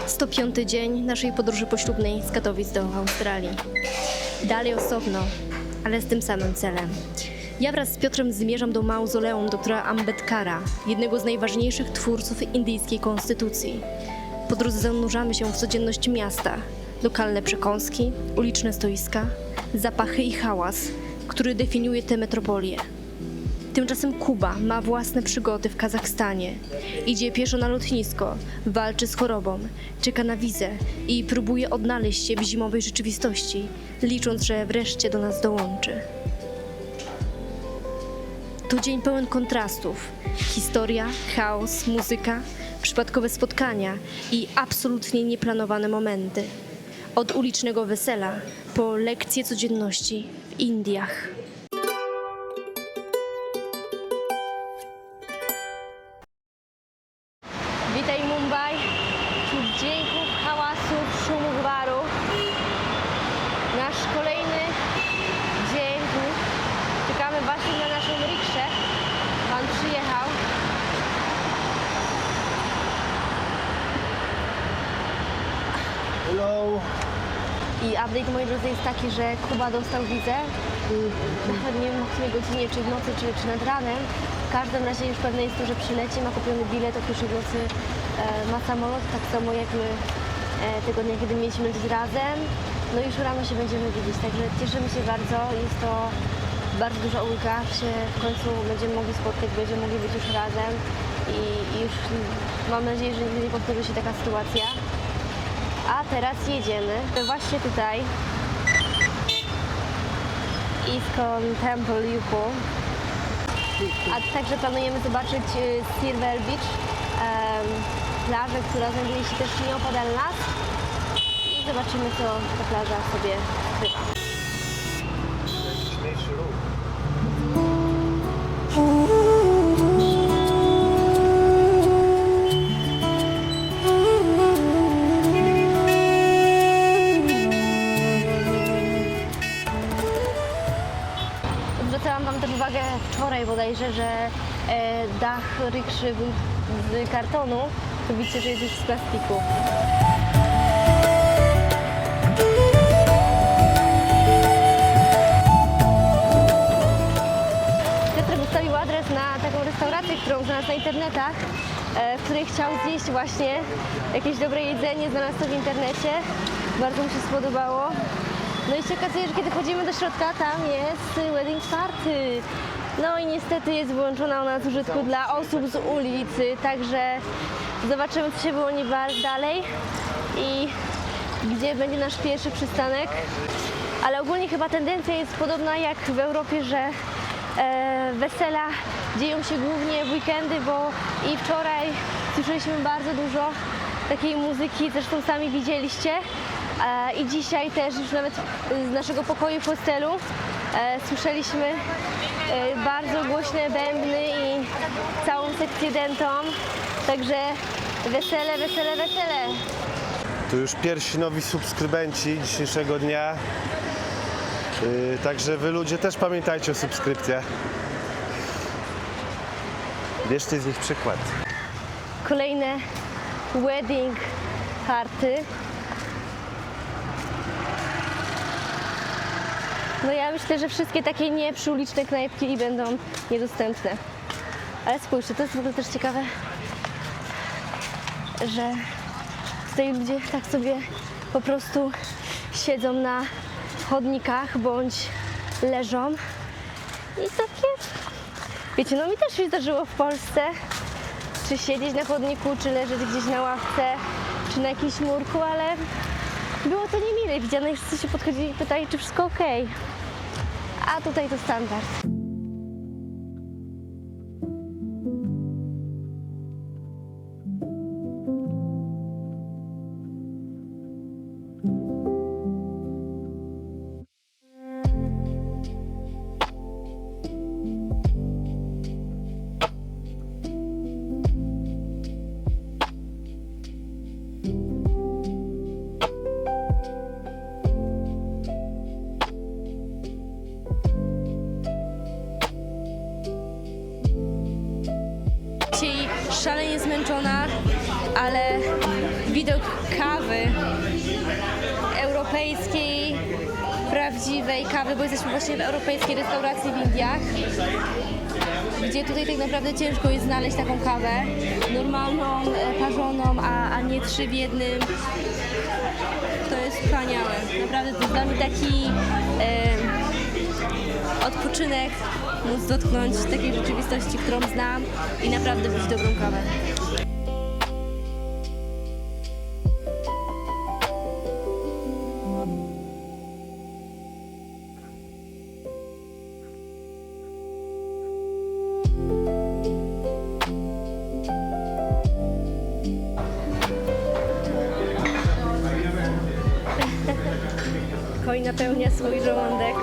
105. dzień naszej podróży poślubnej z Katowic do Australii. Dalej osobno, ale z tym samym celem. Ja wraz z Piotrem zmierzam do mauzoleum doktora Ambedkara, jednego z najważniejszych twórców indyjskiej konstytucji. Po drodze zanurzamy się w codzienność miasta, lokalne przekąski, uliczne stoiska, zapachy i hałas, który definiuje tę metropolię. Tymczasem Kuba ma własne przygody w Kazachstanie. Idzie pieszo na lotnisko, walczy z chorobą, czeka na wizę i próbuje odnaleźć się w zimowej rzeczywistości, licząc, że wreszcie do nas dołączy. To dzień pełen kontrastów. Historia, chaos, muzyka, przypadkowe spotkania i absolutnie nieplanowane momenty. Od ulicznego wesela po lekcje codzienności w Indiach. Witaj Mumbai, wśród dźwięków, hałasów, szumu gwaru. Nasz kolejny dzień tu. Czekamy właśnie na naszą rikszę. Pan przyjechał. Hello. I update, moi drodzy, jest taki, że Kuba dostał wizę. Nawet nie wiem o której godzinie, czy w nocy, czy nad ranem. W każdym razie już pewne jest to, że przyleci, ma kupiony bilet, o pierwszej w nocy ma samolot, tak samo jak my tego dnia, kiedy mieliśmy być razem. No i już rano się będziemy widzieć, także cieszymy się bardzo. Jest to bardzo duża ulga, że się w końcu będziemy mogli spotkać, będziemy mogli być już razem i już mam nadzieję, że nigdy nie powtórzy się taka sytuacja. A teraz jedziemy właśnie tutaj. Iskon Temple Yuko. A także planujemy zobaczyć Silver Beach, plażę, która znajduje się też nieopodal nas. I zobaczymy, co ta plaża sobie skrywa. Śmiejszy ruch. Zwracałam Wam też uwagę wczoraj bodajże, że dach rikszy był z kartonu. To widzicie, że jest już z plastiku. Piotr ustawił adres na taką restaurację, którą znalazł na internetach, w której chciał zjeść właśnie jakieś dobre jedzenie, znalazł to w internecie. Bardzo mu się spodobało. No i się okazuje, że kiedy wchodzimy do środka, tam jest wedding party. No i niestety jest wyłączona ona z użytku dla osób z ulicy, także zobaczymy, co się było dalej i gdzie będzie nasz pierwszy przystanek. Ale ogólnie chyba tendencja jest podobna jak w Europie, że wesela dzieją się głównie w weekendy, bo i wczoraj słyszeliśmy bardzo dużo takiej muzyki, zresztą sami widzieliście. I dzisiaj też już nawet z naszego pokoju w hostelu słyszeliśmy bardzo głośne bębny i całą sekcję denton. Także wesele, wesele, wesele. Tu już pierwsi nowi subskrybenci dzisiejszego dnia. Także wy ludzie też pamiętajcie o subskrypcjach. Bierzcie z nich przykład. Kolejne wedding party. No ja myślę, że wszystkie takie nieprzyuliczne knajpki będą niedostępne. Ale spójrzcie, to jest w ogóle też ciekawe, że tutaj ludzie tak sobie po prostu siedzą na chodnikach bądź leżą. I takie, wiecie, no mi też się zdarzyło w Polsce, czy siedzieć na chodniku, czy leżeć gdzieś na ławce, czy na jakimś murku, ale było to niemile widziane i wszyscy się podchodzili i pytali, czy wszystko ok. A tutaj to standard. widok kawy europejskiej, prawdziwej kawy, bo jesteśmy właśnie w europejskiej restauracji w Indiach, gdzie tutaj tak naprawdę ciężko jest znaleźć taką kawę normalną, parzoną, a nie 3 w jednym. To jest wspaniałe. Naprawdę to jest dla mnie taki odpoczynek, móc dotknąć takiej rzeczywistości, którą znam i naprawdę pić dobrą kawę. Koń napełnia swój żołądek.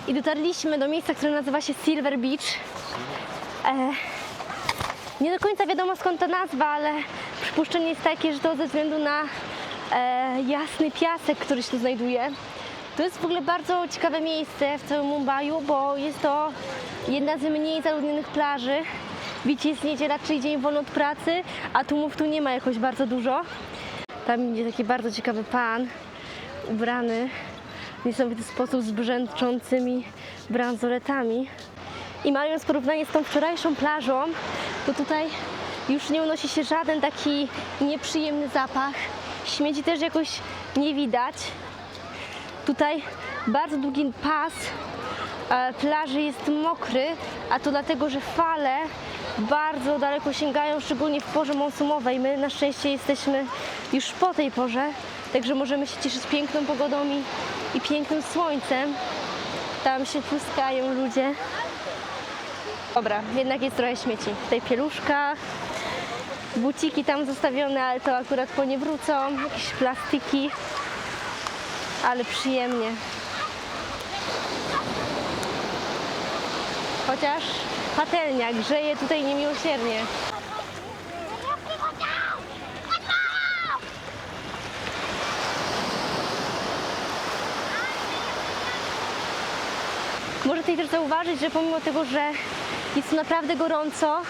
I dotarliśmy do miejsca, które nazywa się Silver Beach. Nie do końca wiadomo skąd ta nazwa, ale przypuszczenie jest takie, że to ze względu na jasny piasek, który się tu znajduje. To jest w ogóle bardzo ciekawe miejsce w całym Mumbaiu, bo jest to jedna z mniej zaludnionych plaży. Widzicie, jest raczej dzień wolny od pracy, a tłumów tu nie ma jakoś bardzo dużo. Tam idzie taki bardzo ciekawy pan, ubrany w niesamowity sposób z brzęczącymi bransoletami. I mając porównanie z tą wczorajszą plażą, to tutaj już nie unosi się żaden taki nieprzyjemny zapach. Śmieci też jakoś nie widać. Tutaj bardzo długi pas plaży jest mokry, a to dlatego, że fale bardzo daleko sięgają, szczególnie w porze monsunowej. My na szczęście jesteśmy już po tej porze, także możemy się cieszyć piękną pogodą i pięknym słońcem. Tam się pluskają ludzie. Dobra, jednak jest trochę śmieci. Tutaj pieluszka, buciki tam zostawione, ale to akurat po nie wrócą. Jakieś plastiki, ale przyjemnie. Chociaż patelnia grzeje tutaj niemiłosiernie. Może tutaj też zauważyć, że pomimo tego, że jest tu naprawdę gorąco,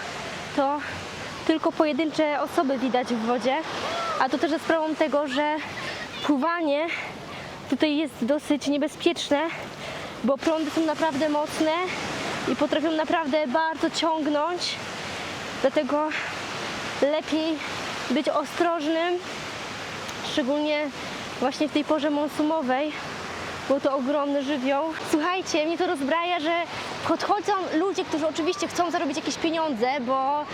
to tylko pojedyncze osoby widać w wodzie, a to też za sprawą tego, że pływanie tutaj jest dosyć niebezpieczne, bo prądy są naprawdę mocne i potrafią naprawdę bardzo ciągnąć, dlatego lepiej być ostrożnym, szczególnie właśnie w tej porze monsunowej, bo to ogromny żywioł. Słuchajcie, mnie to rozbraja, że podchodzą ludzie, którzy oczywiście chcą zarobić jakieś pieniądze, bo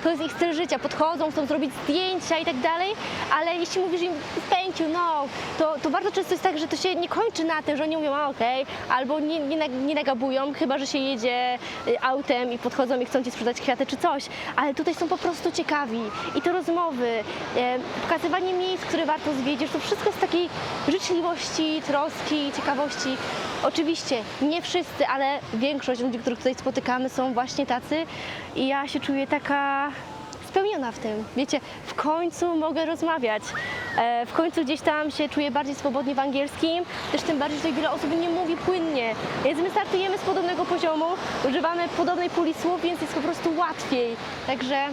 to jest ich styl życia. Podchodzą, chcą zrobić zdjęcia i tak dalej, ale jeśli mówisz im thank you, no, to bardzo często jest tak, że to się nie kończy na tym, że oni mówią okej, albo nie nagabują, chyba że się jedzie autem i podchodzą i chcą ci sprzedać kwiaty czy coś, ale tutaj są po prostu ciekawi i to rozmowy, pokazywanie miejsc, które warto zwiedzić, to wszystko z takiej życzliwości, troski, ciekawości. Oczywiście nie wszyscy, ale większość ludzi, których tutaj spotykamy, są właśnie tacy i ja się czuję taka spełniona w tym. Wiecie, w końcu mogę rozmawiać. W końcu gdzieś tam się czuję bardziej swobodnie w angielskim, też tym bardziej, że wiele osób nie mówi płynnie. Więc my startujemy z podobnego poziomu, używamy podobnej puli słów, więc jest po prostu łatwiej. Także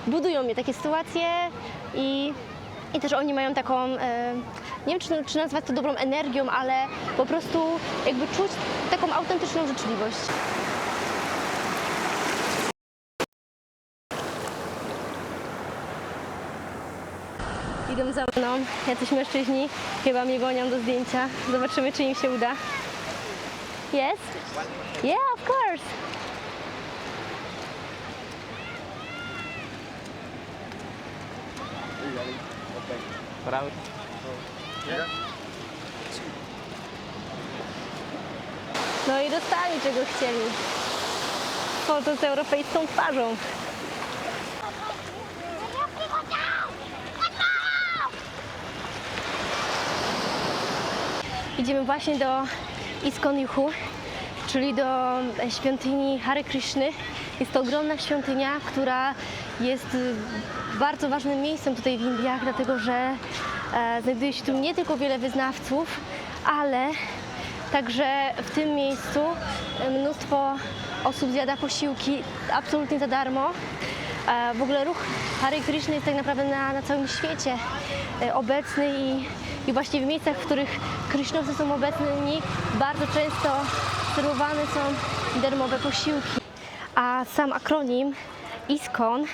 budują mnie takie sytuacje i też oni mają taką, nie wiem czy nazwać to dobrą energią, ale po prostu jakby czuć taką autentyczną życzliwość. Idą za mną jacyś mężczyźni, chyba mnie gonią do zdjęcia. Zobaczymy, czy im się uda. Yes? Yeah, of course. No i dostali czego chcieli. Foto z europejską twarzą. Idziemy właśnie do Iskon Juhu, czyli do świątyni Hare Krishny. Jest to ogromna świątynia, która jest bardzo ważnym miejscem tutaj w Indiach, dlatego że znajduje się tu nie tylko wiele wyznawców, ale także w tym miejscu mnóstwo osób zjada posiłki absolutnie za darmo. W ogóle ruch Hare Krishny jest tak naprawdę na całym świecie obecny i właśnie w miejscach, w których Krishnowcy są obecni, bardzo często serwowane są darmowe posiłki. A sam akronim ISKCON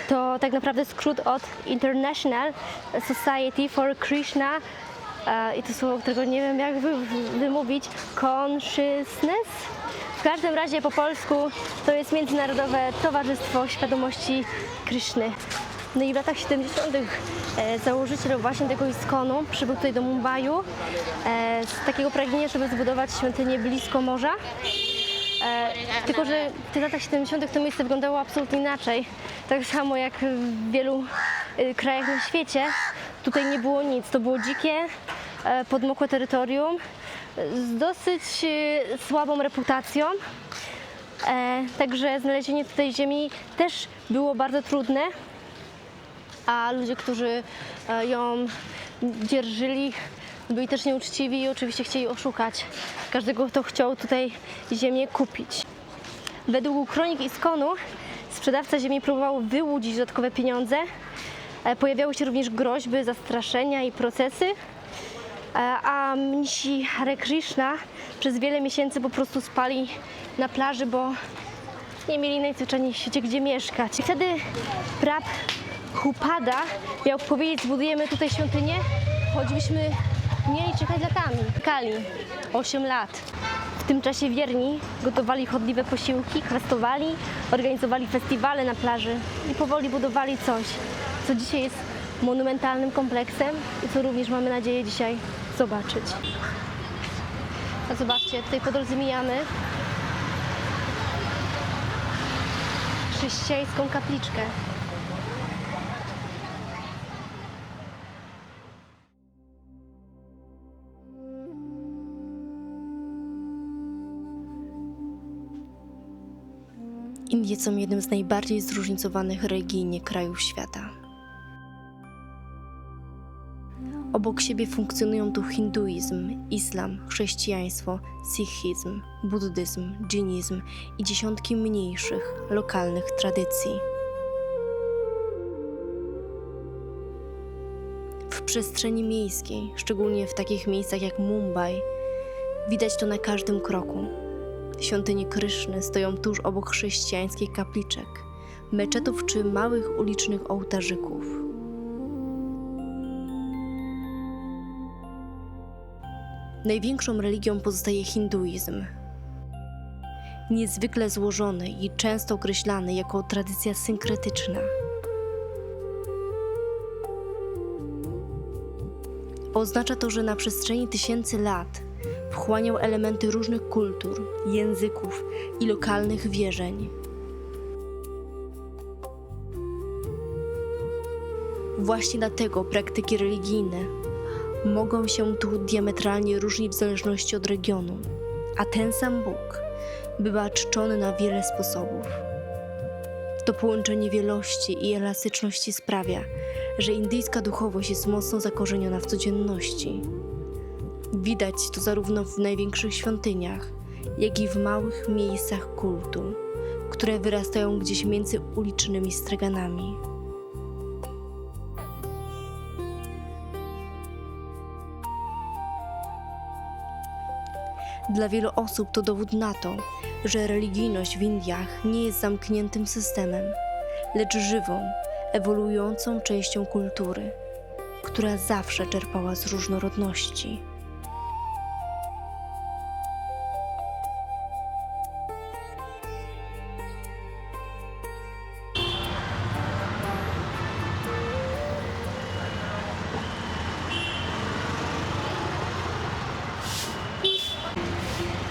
to tak naprawdę skrót od International Society for Krishna i to słowo, którego nie wiem jak wymówić, Consciousness. W każdym razie po polsku to jest Międzynarodowe Towarzystwo Świadomości Kryszny. No i w latach 70. Założyciel właśnie tego ISKCON-u przybył tutaj do Mumbaiu z takiego pragnienia, żeby zbudować świątynię blisko morza. Tylko że w tych latach 70. to miejsce wyglądało absolutnie inaczej. Tak samo jak w wielu krajach na świecie. Tutaj nie było nic. To było dzikie, podmokłe terytorium z dosyć słabą reputacją. Także znalezienie tutaj ziemi też było bardzo trudne. A ludzie, którzy ją dzierżyli, byli też nieuczciwi i oczywiście chcieli oszukać każdego, kto chciał tutaj ziemię kupić. Według kronik ISKCON-u sprzedawca ziemi próbował wyłudzić dodatkowe pieniądze. Pojawiały się również groźby, zastraszenia i procesy. A mnisi Hare Krishna przez wiele miesięcy po prostu spali na plaży, bo nie mieli najzwyczajniej w świecie gdzie mieszkać. I wtedy Prabhupada miał powiedzieć: zbudujemy tutaj świątynię, choćbyśmy mieli czekać latami. Czekali 8 lat. W tym czasie wierni gotowali chodliwe posiłki, kwestowali, organizowali festiwale na plaży i powoli budowali coś, co dzisiaj jest monumentalnym kompleksem i co również mamy nadzieję dzisiaj zobaczyć. A zobaczcie, tutaj po drodze mijamy chrześcijańską kapliczkę. Indie są jednym z najbardziej zróżnicowanych religijnie krajów świata. Obok siebie funkcjonują tu hinduizm, islam, chrześcijaństwo, sikhizm, buddyzm, dżinizm i dziesiątki mniejszych, lokalnych tradycji. W przestrzeni miejskiej, szczególnie w takich miejscach jak Mumbai, widać to na każdym kroku. Świątynie Kryszny stoją tuż obok chrześcijańskich kapliczek, meczetów czy małych ulicznych ołtarzyków. Największą religią pozostaje hinduizm. Niezwykle złożony i często określany jako tradycja synkretyczna. Oznacza to, że na przestrzeni tysięcy lat wchłaniał elementy różnych kultur, języków i lokalnych wierzeń. Właśnie dlatego praktyki religijne mogą się tu diametralnie różnić w zależności od regionu, a ten sam Bóg bywa czczony na wiele sposobów. To połączenie wielości i elastyczności sprawia, że indyjska duchowość jest mocno zakorzeniona w codzienności. Widać to zarówno w największych świątyniach, jak i w małych miejscach kultu, które wyrastają gdzieś między ulicznymi straganami. Dla wielu osób to dowód na to, że religijność w Indiach nie jest zamkniętym systemem, lecz żywą, ewoluującą częścią kultury, która zawsze czerpała z różnorodności.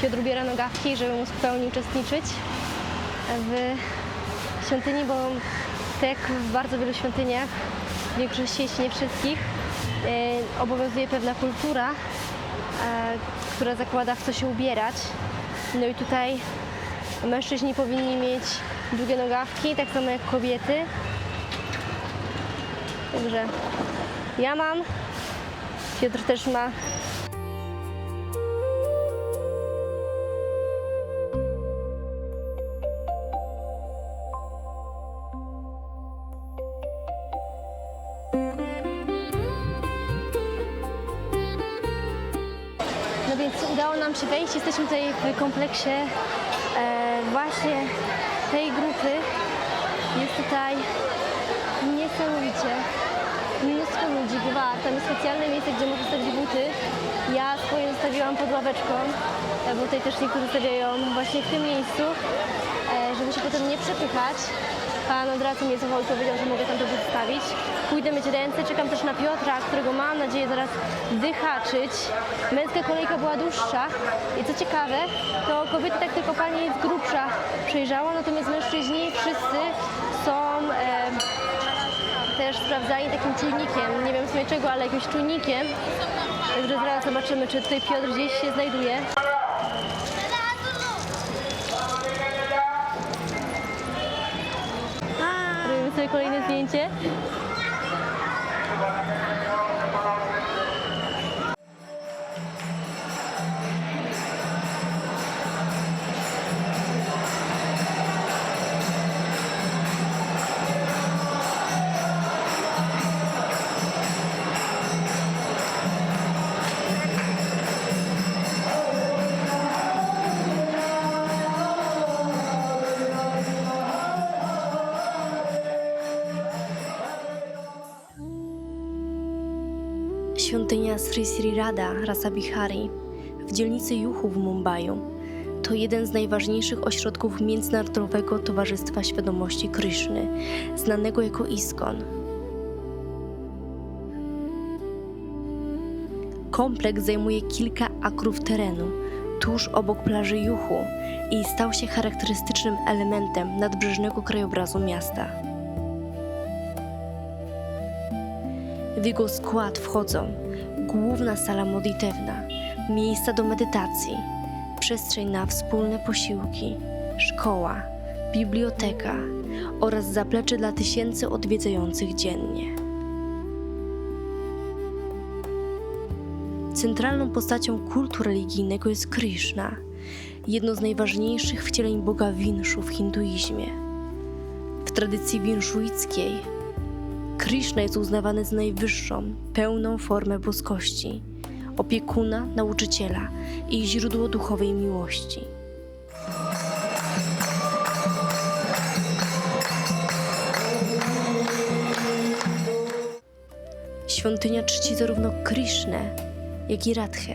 Piotr ubiera nogawki, żeby móc w pełni uczestniczyć w świątyni, bo tak jak w bardzo wielu świątyniach, w większości, jeśli nie wszystkich, obowiązuje pewna kultura, która zakłada, w co się ubierać. No i tutaj mężczyźni powinni mieć długie nogawki, tak samo jak kobiety. Także ja mam, Piotr też ma. No więc udało nam się wejść, jesteśmy tutaj w kompleksie właśnie tej grupy. Jest tutaj niesamowicie mnóstwo ludzi, bywa tam jest specjalne miejsce, gdzie można stawić buty. Ja swoje zostawiłam pod ławeczką, bo tutaj też niektórzy stawiają właśnie w tym miejscu, żeby się potem nie przepychać. Pan od razu mnie zawołał i powiedział, że mogę tam to zostawić. Pójdę myć ręce, czekam też na Piotra, którego mam nadzieję zaraz wyhaczyć. Męska kolejka była dłuższa i co ciekawe, to kobiety tak tylko pani z grubsza przejrzała, natomiast mężczyźni wszyscy są też sprawdzani takim czujnikiem, nie wiem w sumie czego, ale jakimś czujnikiem. Także zaraz zobaczymy, czy tutaj Piotr gdzieś się znajduje. Robimy sobie kolejne zdjęcie. Świątynia Sri Sri Radha Rasa Bihari w dzielnicy Juhu w Mumbai to jeden z najważniejszych ośrodków Międzynarodowego Towarzystwa Świadomości Kryszny, znanego jako ISKCON. Kompleks zajmuje kilka akrów terenu tuż obok plaży Juhu i stał się charakterystycznym elementem nadbrzeżnego krajobrazu miasta. W jego skład wchodzą główna sala modlitewna, miejsca do medytacji, przestrzeń na wspólne posiłki, szkoła, biblioteka oraz zaplecze dla tysięcy odwiedzających dziennie. Centralną postacią kultu religijnego jest Krishna, jedno z najważniejszych wcieleń Boga Winszu w hinduizmie. W tradycji winszuickiej Krishna jest uznawany za najwyższą, pełną formę boskości, opiekuna, nauczyciela i źródło duchowej miłości. Świątynia czci zarówno Krishnę, jak i Radhę,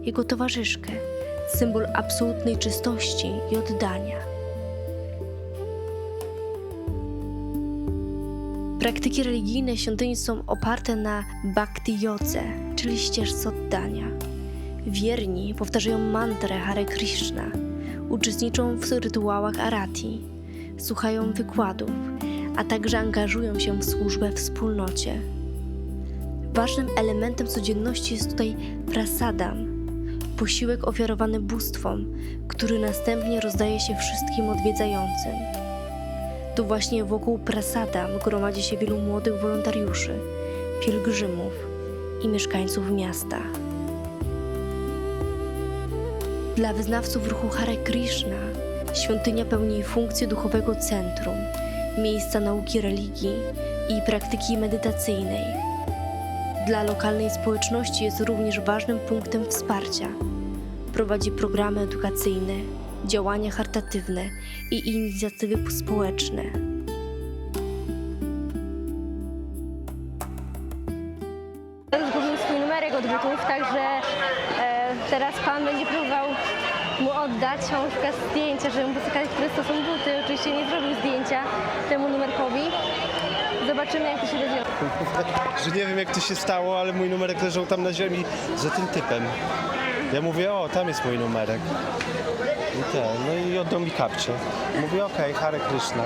jego towarzyszkę, symbol absolutnej czystości i oddania. Praktyki religijne świątyni są oparte na bhakti jodze, czyli ścieżce oddania. Wierni powtarzają mantrę Hare Krishna, uczestniczą w rytuałach arati, słuchają wykładów, a także angażują się w służbę wspólnocie. Ważnym elementem codzienności jest tutaj prasadam, posiłek ofiarowany bóstwom, który następnie rozdaje się wszystkim odwiedzającym. To właśnie wokół prasadam gromadzi się wielu młodych wolontariuszy, pielgrzymów i mieszkańców miasta. Dla wyznawców ruchu Hare Krishna świątynia pełni funkcję duchowego centrum, miejsca nauki religii i praktyki medytacyjnej. Dla lokalnej społeczności jest również ważnym punktem wsparcia. Prowadzi programy edukacyjne, działania charytatywne i inicjatywy społeczne. Zgubił swój numerek odbytów, także teraz pan będzie próbował mu oddać. On szuka zdjęcia, żeby mu pokazać, które to są buty. Oczywiście nie zrobił zdjęcia temu numerkowi. Zobaczymy, jak to się rozwiąże. Że nie wiem, jak to się stało, ale mój numerek leżał tam na ziemi za tym typem. Ja mówię, o, tam jest mój numerek. No i oddał mi kapcie. Mówię, okej, Hare Krishna.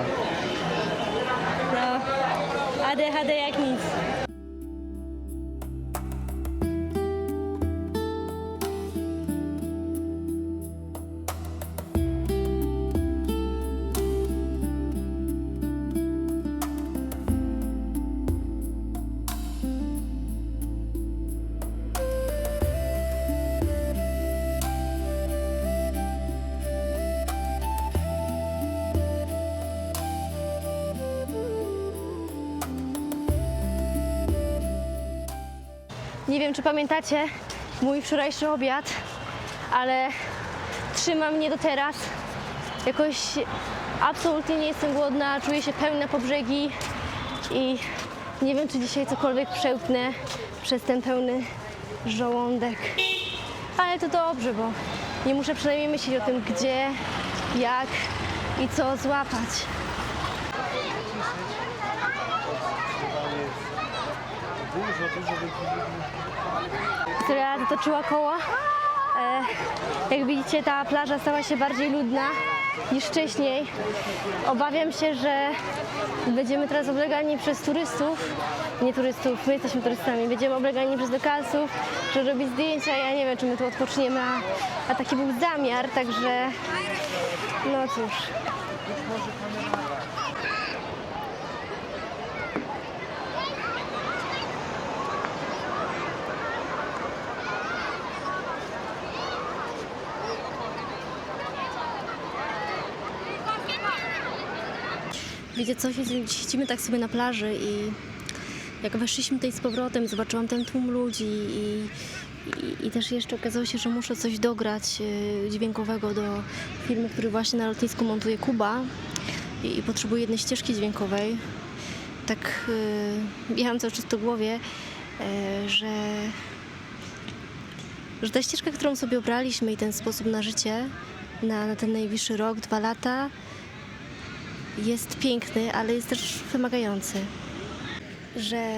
No, ADHD jak nic. Nie wiem, czy pamiętacie mój wczorajszy obiad, ale trzyma mnie do teraz. Jakoś absolutnie nie jestem głodna, czuję się pełna po brzegi i nie wiem, czy dzisiaj cokolwiek przełknę przez ten pełny żołądek. Ale to dobrze, bo nie muszę przynajmniej myśleć o tym, gdzie, jak i co złapać. Która zatoczyła koło. Jak widzicie, ta plaża stała się bardziej ludna niż wcześniej. Obawiam się, że będziemy teraz oblegani przez turystów. Nie turystów, my jesteśmy turystami. Będziemy oblegani przez lokalsów, że robić zdjęcia. Ja nie wiem, czy my tu odpoczniemy, a taki był zamiar, także no cóż. Wiecie co, siedzimy tak sobie na plaży i jak weszliśmy tutaj z powrotem, zobaczyłam ten tłum ludzi i też jeszcze okazało się, że muszę coś dograć dźwiękowego do filmu, który właśnie na lotnisku montuje Kuba i potrzebuję jednej ścieżki dźwiękowej. Tak miałam cały czas to w głowie, że ta ścieżka, którą sobie obraliśmy i ten sposób na życie, na ten najbliższy rok, 2 lata, jest piękny, ale jest też wymagający. Że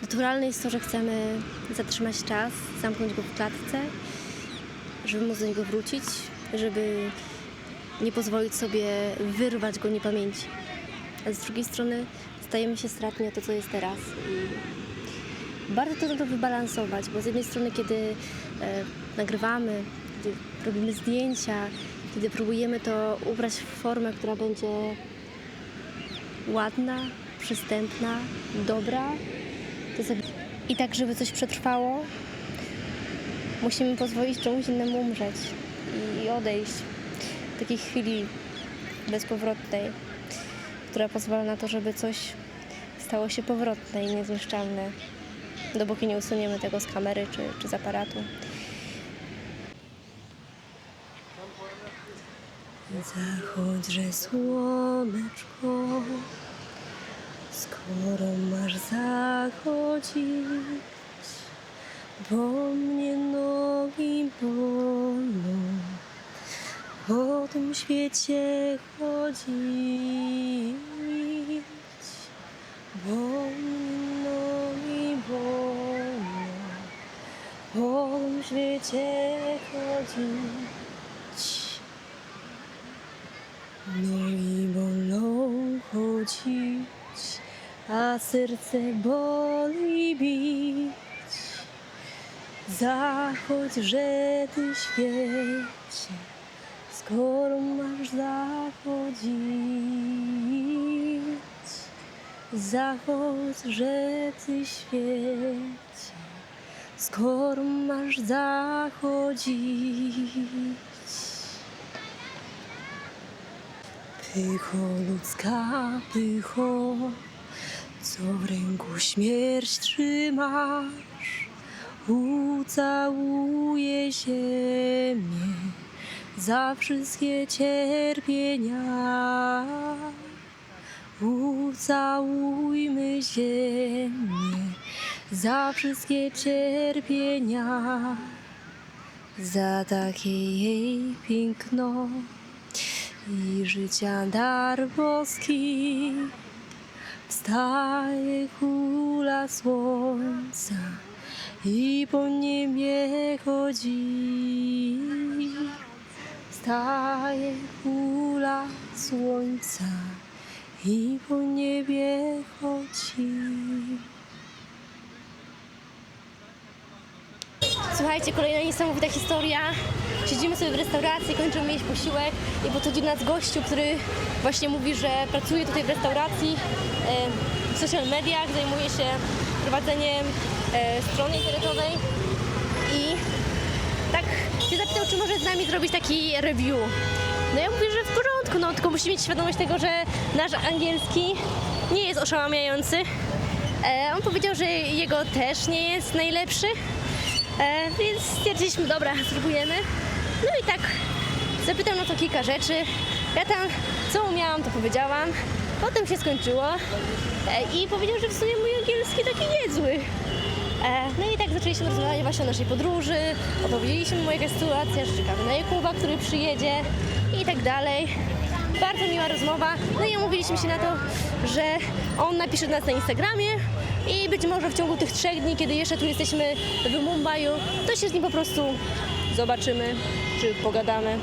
naturalne jest to, że chcemy zatrzymać czas, zamknąć go w klatce, żeby móc do niego wrócić, żeby nie pozwolić sobie wyrwać go niepamięci. A z drugiej strony stajemy się stratni o to, co jest teraz. I bardzo trudno to wybalansować, bo z jednej strony, kiedy nagrywamy, kiedy robimy zdjęcia, kiedy próbujemy to ubrać w formę, która będzie ładna, przystępna, dobra, i tak, żeby coś przetrwało, musimy pozwolić czemuś innemu umrzeć i odejść w takiej chwili bezpowrotnej, która pozwala na to, żeby coś stało się powrotne i niezniszczalne, dopóki nie usuniemy tego z kamery czy z aparatu. Zachodźże słoneczko, skoro masz zachodzić, bo mnie nogi bolą po tym świecie chodzić, bo mnie nogi bolą po tym świecie chodzić. Nogi bolą chodzić, a serce boli bić. Zachodźże ty świecie, skoro masz zachodzić. Zachodźże ty świecie, skoro masz zachodzić. Pycho ludzka, pycho, co w ręku śmierć trzymasz, ucałuję ziemię za wszystkie cierpienia. Ucałujmy ziemię za wszystkie cierpienia, za takie jej piękno i życia dar boski. Wstaje kula słońca i po niebie chodzi. Staje kula słońca i po niebie chodzi. Słuchajcie, kolejna niesamowita historia. Siedzimy sobie w restauracji, kończymy jeść posiłek i podchodzi do nas gościu, który właśnie mówi, że pracuje tutaj w restauracji, w social mediach, zajmuje się prowadzeniem strony internetowej i tak się zapytał, czy może z nami zrobić taki review. No ja mówię, że w porządku, no tylko musimy mieć świadomość tego, że nasz angielski nie jest oszałamiający. On powiedział, że jego też nie jest najlepszy. Więc stwierdziliśmy, dobra, spróbujemy. No i tak zapytał nas o kilka rzeczy. Ja tam co umiałam, to powiedziałam. Potem się skończyło i powiedział, że w sumie mój angielski taki niezły. No i tak zaczęliśmy rozmawiać właśnie o naszej podróży. Opowiedzieliśmy mu, jaka jest sytuacja, że czekamy na Jakuba, który przyjedzie i tak dalej. Bardzo miła rozmowa. No i umówiliśmy się na to, że on napisze do nas na Instagramie i być może w ciągu tych 3 dni, kiedy jeszcze tu jesteśmy w Mumbaiu, to się z nim po prostu zobaczymy, czy pogadamy.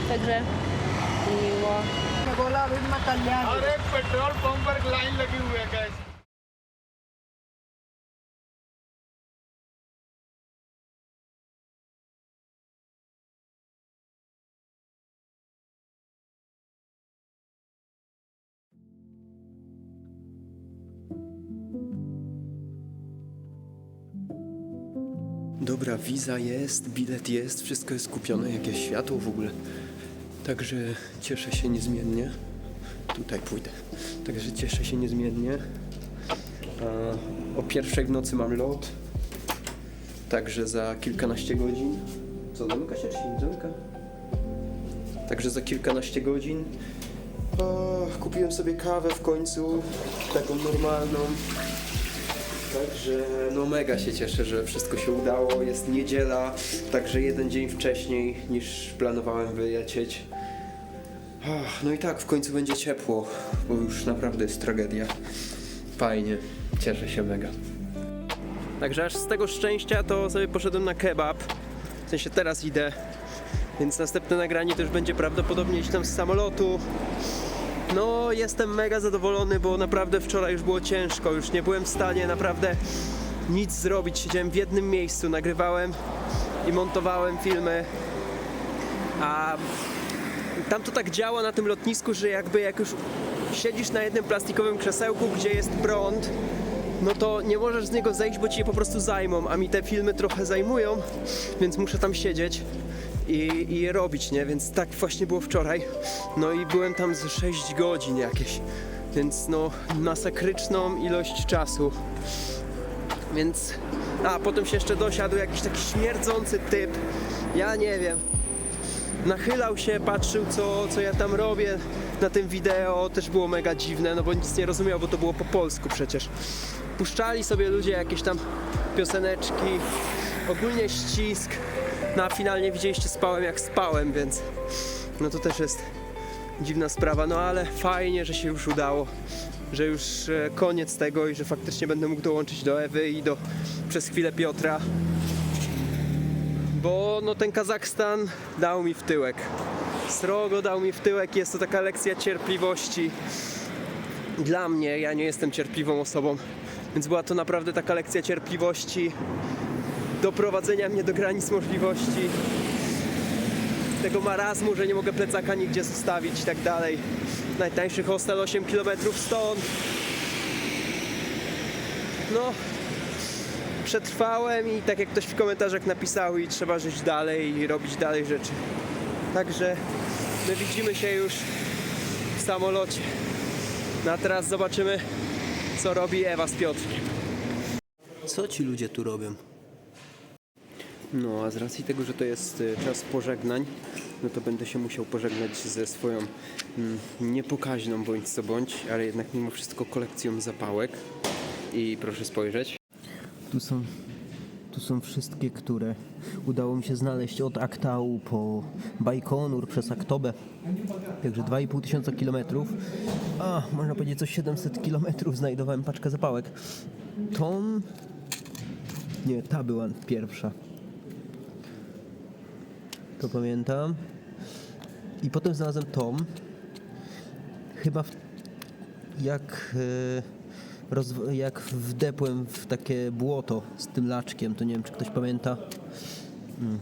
Także miło. और एक petrol pump पर लाइन लगी हुई है gas. Dobra, wiza jest, bilet jest, wszystko jest kupione, jakieś światło w ogóle. Także cieszę się niezmiennie. Tutaj pójdę. Także cieszę się niezmiennie. O 1:00 w nocy mam lot. Także za kilkanaście godzin. Co, zamyka się czy się nie zamyka? Także za kilkanaście godzin. Kupiłem sobie kawę w końcu. Taką normalną. Także no mega się cieszę, że wszystko się udało. Jest niedziela, także 1 dzień wcześniej niż planowałem wylecieć. No i tak, w końcu będzie ciepło, bo już naprawdę jest tragedia. Fajnie, cieszę się mega. Także aż z tego szczęścia to sobie poszedłem na kebab. W sensie teraz idę, więc następne nagranie to już będzie prawdopodobnie gdzieś tam z samolotu. No, jestem mega zadowolony, bo naprawdę wczoraj już było ciężko, już nie byłem w stanie naprawdę nic zrobić. Siedziałem w jednym miejscu, nagrywałem i montowałem filmy. A tam to tak działa na tym lotnisku, że jakby jak już siedzisz na jednym plastikowym krzesełku, gdzie jest prąd, no to nie możesz z niego zejść, bo ci je po prostu zajmą, a mi te filmy trochę zajmują, więc muszę tam siedzieć i je robić, nie? Więc tak właśnie było wczoraj. No i byłem tam z 6 godzin jakieś, więc no masakryczną ilość czasu. Więc, potem się jeszcze dosiadł jakiś taki śmierdzący typ, ja nie wiem. Nachylał się, patrzył co ja tam robię na tym wideo, też było mega dziwne, no bo nic nie rozumiał, bo to było po polsku przecież. Puszczali sobie ludzie jakieś tam pioseneczki, ogólnie ścisk, no a finalnie widzieliście spałem jak spałem, więc no to też jest dziwna sprawa, no ale fajnie, że się już udało, że już koniec tego i że faktycznie będę mógł dołączyć do Ewy i przez chwilę Piotra. Bo no ten Kazachstan dał mi w tyłek. Srogo dał mi w tyłek, jest to taka lekcja cierpliwości. Dla mnie, ja nie jestem cierpliwą osobą, więc była to naprawdę taka lekcja cierpliwości, doprowadzenia mnie do granic możliwości, tego marazmu, że nie mogę plecaka nigdzie zostawić i tak dalej. Najtańszy hostel 8 km stąd. No, przetrwałem i tak jak ktoś w komentarzach napisał, i trzeba żyć dalej i robić dalej rzeczy. Także my widzimy się już w samolocie. No a teraz zobaczymy, co robi Ewa z Piotrkiem. Co ci ludzie tu robią? No a z racji tego, że to jest czas pożegnań, no to będę się musiał pożegnać ze swoją niepokaźną bądź co bądź, ale jednak mimo wszystko kolekcją zapałek. I proszę spojrzeć. Tu są wszystkie, które udało mi się znaleźć od Aktału po Bajkonur przez Aktobę. Także 2500 km. Można powiedzieć co 700 km znajdowałem paczkę zapałek. Ton Nie, ta była pierwsza. To pamiętam. I potem znalazłem tom. Chyba jak wdepłem w takie błoto z tym laczkiem, to nie wiem, czy ktoś pamięta.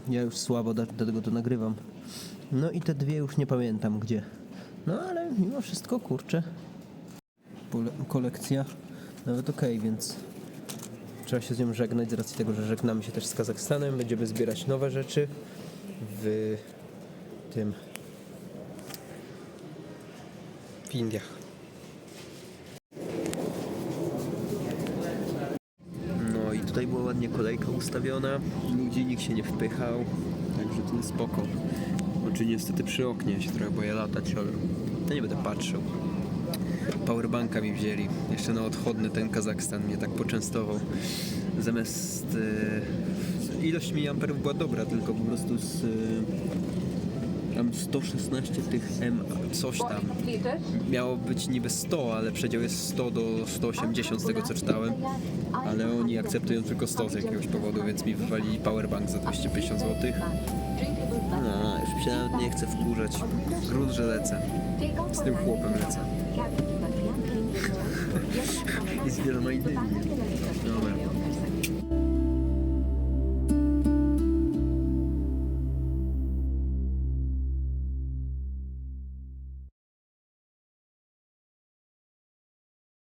Ja już słabo dlatego to nagrywam. No i te dwie już nie pamiętam gdzie. No ale mimo wszystko, kurczę, kolekcja nawet okej, więc trzeba się z nią żegnać z racji tego, że żegnamy się też z Kazachstanem. Będziemy zbierać nowe rzeczy w Indiach. No i tutaj była ładnie kolejka ustawiona, ludzi, nikt się nie wpychał, także to jest spoko. Znaczy niestety przy oknie ja się trochę boję latać, ale to nie będę patrzył. Powerbanka mi wzięli, jeszcze na odchodny ten Kazachstan mnie tak poczęstował. Zamiast ilość miliamperów była dobra, tylko po prostu tam 116 tych M coś tam. Miało być niby 100, ale przedział jest 100 do 180 z tego co czytałem. Ale oni akceptują tylko 100 z jakiegoś powodu, więc mi wywalili powerbank za 250 zł. No, już mi się nawet nie chce wkurzać. Grunt, że lecę. Z tym chłopem lecę. I z wieloma innymi. Dobra.